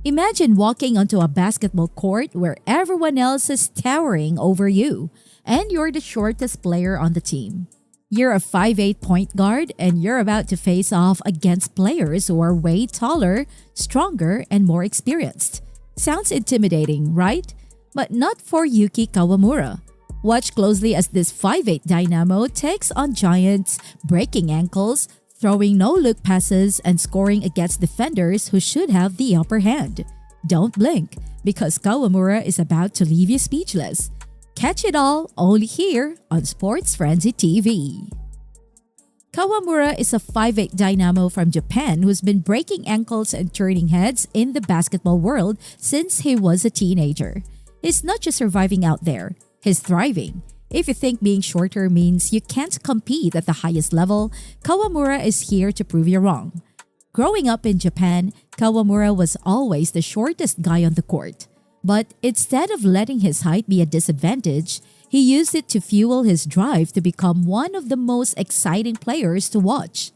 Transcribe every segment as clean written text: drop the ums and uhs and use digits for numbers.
Imagine walking onto a basketball court where everyone else is towering over you, and you're the shortest player on the team. You're a 5'8" point guard and you're about to face off against players who are way taller, stronger, and more experienced. Sounds intimidating, right? But not for Yuki Kawamura. Watch closely as this 5'8" dynamo takes on giants, breaking ankles, throwing no-look passes, and scoring against defenders who should have the upper hand. Don't blink, because Kawamura is about to leave you speechless. Catch it all only here on Sports Frenzy TV. Kawamura is a 5'8" dynamo from Japan who's been breaking ankles and turning heads in the basketball world since he was a teenager. He's not just surviving out there, he's thriving. If you think being shorter means you can't compete at the highest level, Kawamura is here to prove you wrong. Growing up in Japan, Kawamura was always the shortest guy on the court. But instead of letting his height be a disadvantage, he used it to fuel his drive to become one of the most exciting players to watch.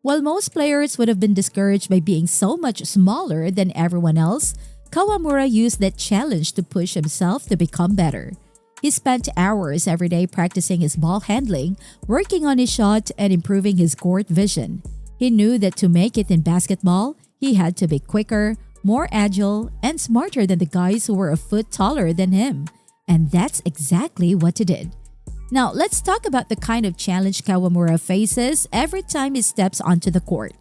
While most players would have been discouraged by being so much smaller than everyone else, Kawamura used that challenge to push himself to become better. He spent hours every day practicing his ball handling, working on his shot, and improving his court vision. He knew that to make it in basketball, he had to be quicker, more agile, and smarter than the guys who were a foot taller than him. And that's exactly what he did. Now, let's talk about the kind of challenge Kawamura faces every time he steps onto the court.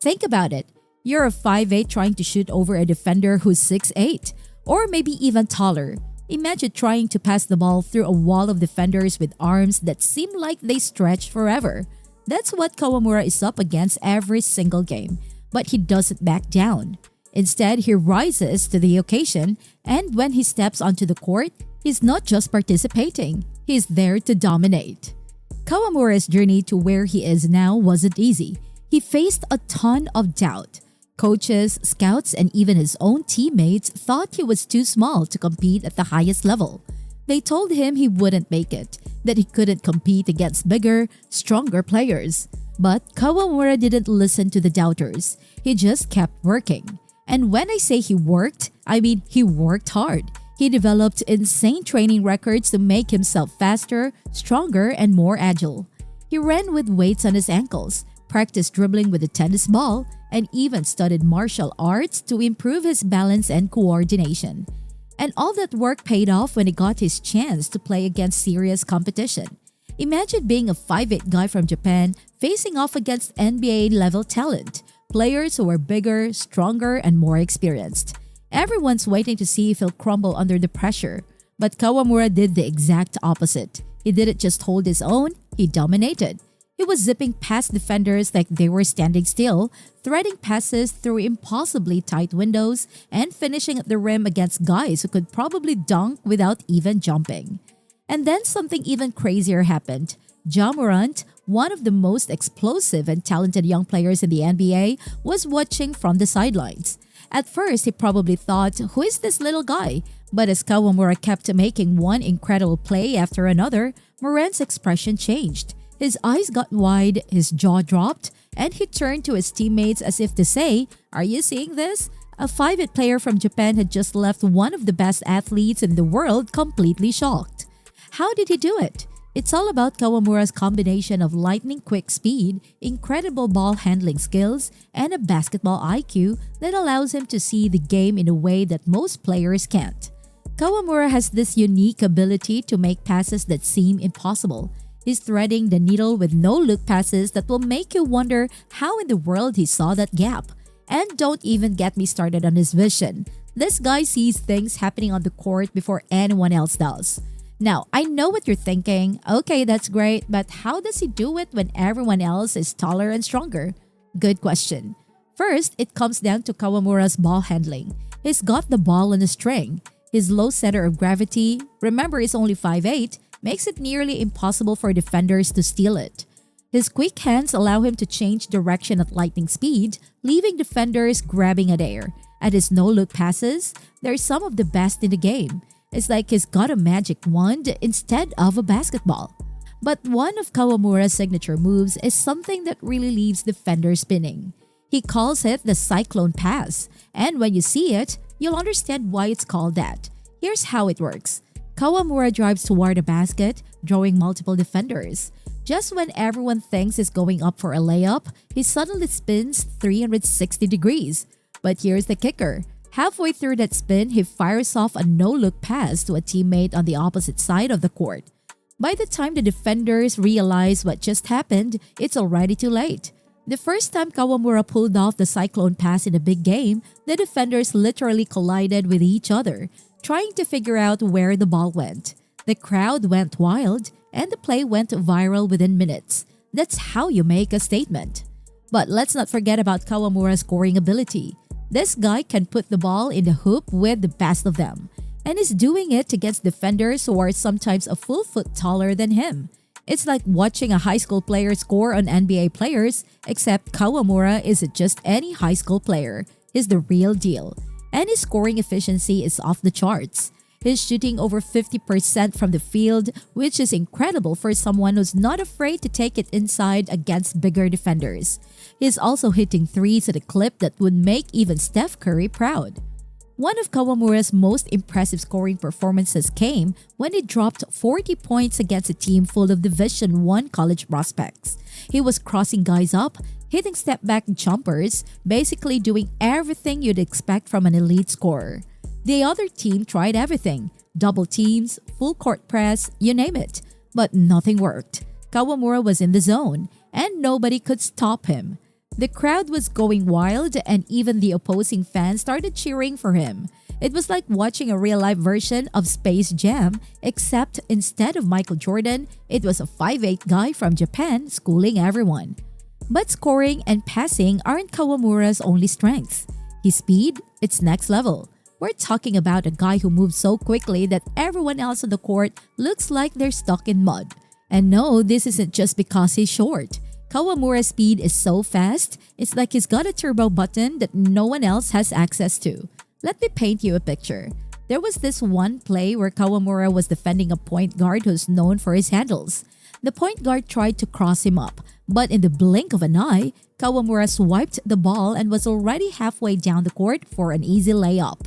Think about it. You're a 5'8" trying to shoot over a defender who's 6'8", or maybe even taller. Imagine trying to pass the ball through a wall of defenders with arms that seem like they stretch forever. That's what Kawamura is up against every single game, but he doesn't back down. Instead, he rises to the occasion, and when he steps onto the court, he's not just participating, he's there to dominate. Kawamura's journey to where he is now wasn't easy. He faced a ton of doubt. Coaches, scouts, and even his own teammates thought he was too small to compete at the highest level. They told him he wouldn't make it, that he couldn't compete against bigger, stronger players. But Kawamura didn't listen to the doubters. He just kept working. And when I say he worked, I mean he worked hard. He developed insane training records to make himself faster, stronger, and more agile. He ran with weights on his ankles, practiced dribbling with a tennis ball, and even studied martial arts to improve his balance and coordination. And all that work paid off when he got his chance to play against serious competition. Imagine being a 5'8" guy from Japan facing off against NBA-level talent, players who are bigger, stronger, and more experienced. Everyone's waiting to see if he'll crumble under the pressure. But Kawamura did the exact opposite. He didn't just hold his own, he dominated. He was zipping past defenders like they were standing still, threading passes through impossibly tight windows, and finishing at the rim against guys who could probably dunk without even jumping. And then something even crazier happened. Ja Morant, one of the most explosive and talented young players in the NBA, was watching from the sidelines. At first, he probably thought, who is this little guy? But as Kawamura kept making one incredible play after another, Morant's expression changed. His eyes got wide, his jaw dropped, and he turned to his teammates as if to say, "Are you seeing this?" A 5'8" player from Japan had just left one of the best athletes in the world completely shocked. How did he do it? It's all about Kawamura's combination of lightning-quick speed, incredible ball handling skills, and a basketball IQ that allows him to see the game in a way that most players can't. Kawamura has this unique ability to make passes that seem impossible. He's threading the needle with no-look passes that will make you wonder how in the world he saw that gap. And don't even get me started on his vision. This guy sees things happening on the court before anyone else does. Now, I know what you're thinking. Okay, that's great, but how does he do it when everyone else is taller and stronger? Good question. First, it comes down to Kawamura's ball handling. He's got the ball on a string. His low center of gravity, remember he's only 5'8", makes it nearly impossible for defenders to steal it. His quick hands allow him to change direction at lightning speed, leaving defenders grabbing at air. And his no-look passes, they're some of the best in the game. It's like he's got a magic wand instead of a basketball. But one of Kawamura's signature moves is something that really leaves defenders spinning. He calls it the cyclone pass, and when you see it, you'll understand why it's called that. Here's how it works. Kawamura drives toward a basket, drawing multiple defenders. Just when everyone thinks he's going up for a layup, he suddenly spins 360 degrees. But here's the kicker. Halfway through that spin, he fires off a no-look pass to a teammate on the opposite side of the court. By the time the defenders realize what just happened, it's already too late. The first time Kawamura pulled off the cyclone pass in a big game, the defenders literally collided with each other, trying to figure out where the ball went. The crowd went wild, and the play went viral within minutes. That's how you make a statement. But let's not forget about Kawamura's scoring ability. This guy can put the ball in the hoop with the best of them, and is doing it against defenders who are sometimes a full foot taller than him. It's like watching a high school player score on NBA players, except Kawamura isn't just any high school player. He's the real deal. And his scoring efficiency is off the charts. He's shooting over 50% from the field, which is incredible for someone who's not afraid to take it inside against bigger defenders. He's also hitting threes at a clip that would make even Steph Curry proud. One of Kawamura's most impressive scoring performances came when he dropped 40 points against a team full of Division I college prospects. He was crossing guys up, hitting step-back jumpers, basically doing everything you'd expect from an elite scorer. The other team tried everything, double teams, full court press, you name it, but nothing worked. Kawamura was in the zone, and nobody could stop him. The crowd was going wild, and even the opposing fans started cheering for him. It was like watching a real-life version of Space Jam, except instead of Michael Jordan, it was a 5'8" guy from Japan schooling everyone. But scoring and passing aren't Kawamura's only strengths. His speed, it's next level. We're talking about a guy who moves so quickly that everyone else on the court looks like they're stuck in mud. And no, this isn't just because he's short. Kawamura's speed is so fast, it's like he's got a turbo button that no one else has access to. Let me paint you a picture. There was this one play where Kawamura was defending a point guard who's known for his handles. The point guard tried to cross him up, but in the blink of an eye, Kawamura swiped the ball and was already halfway down the court for an easy layup.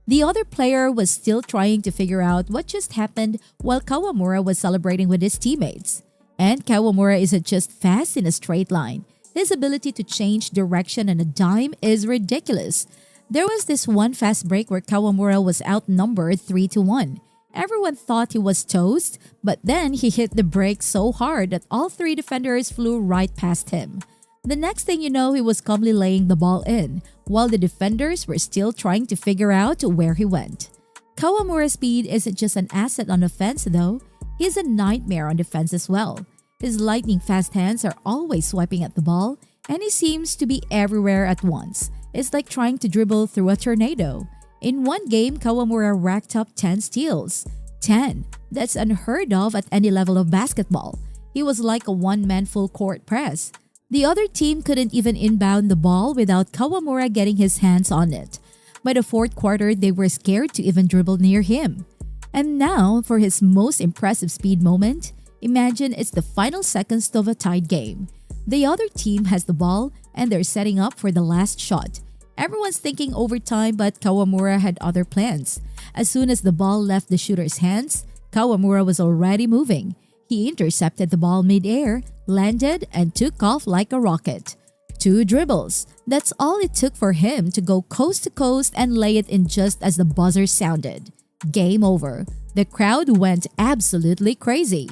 The other player was still trying to figure out what just happened while Kawamura was celebrating with his teammates. And Kawamura isn't just fast in a straight line. His ability to change direction on a dime is ridiculous. There was this one fast break where Kawamura was outnumbered 3-1. Everyone thought he was toast, but then he hit the break so hard that all three defenders flew right past him. The next thing you know, he was calmly laying the ball in, while the defenders were still trying to figure out where he went. Kawamura's speed isn't just an asset on offense though, he's a nightmare on defense as well. His lightning-fast hands are always swiping at the ball, and he seems to be everywhere at once. It's like trying to dribble through a tornado. In one game, Kawamura racked up 10 steals. 10! That's unheard of at any level of basketball. He was like a one-man full-court press. The other team couldn't even inbound the ball without Kawamura getting his hands on it. By the fourth quarter, they were scared to even dribble near him. And now, for his most impressive speed moment, imagine it's the final seconds of a tied game. The other team has the ball and they're setting up for the last shot. Everyone's thinking overtime, but Kawamura had other plans. As soon as the ball left the shooter's hands, Kawamura was already moving. He intercepted the ball mid-air, landed, and took off like a rocket. 2 dribbles. That's all it took for him to go coast to coast and lay it in just as the buzzer sounded. Game over. The crowd went absolutely crazy.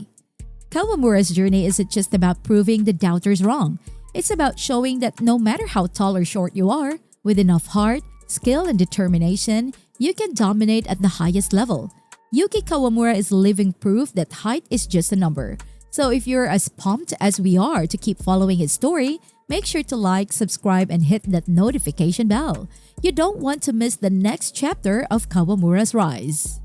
Kawamura's journey isn't just about proving the doubters wrong. It's about showing that no matter how tall or short you are, with enough heart, skill, and determination, you can dominate at the highest level. Yuki Kawamura is living proof that height is just a number. So if you're as pumped as we are to keep following his story, make sure to like, subscribe, and hit that notification bell. You don't want to miss the next chapter of Kawamura's rise.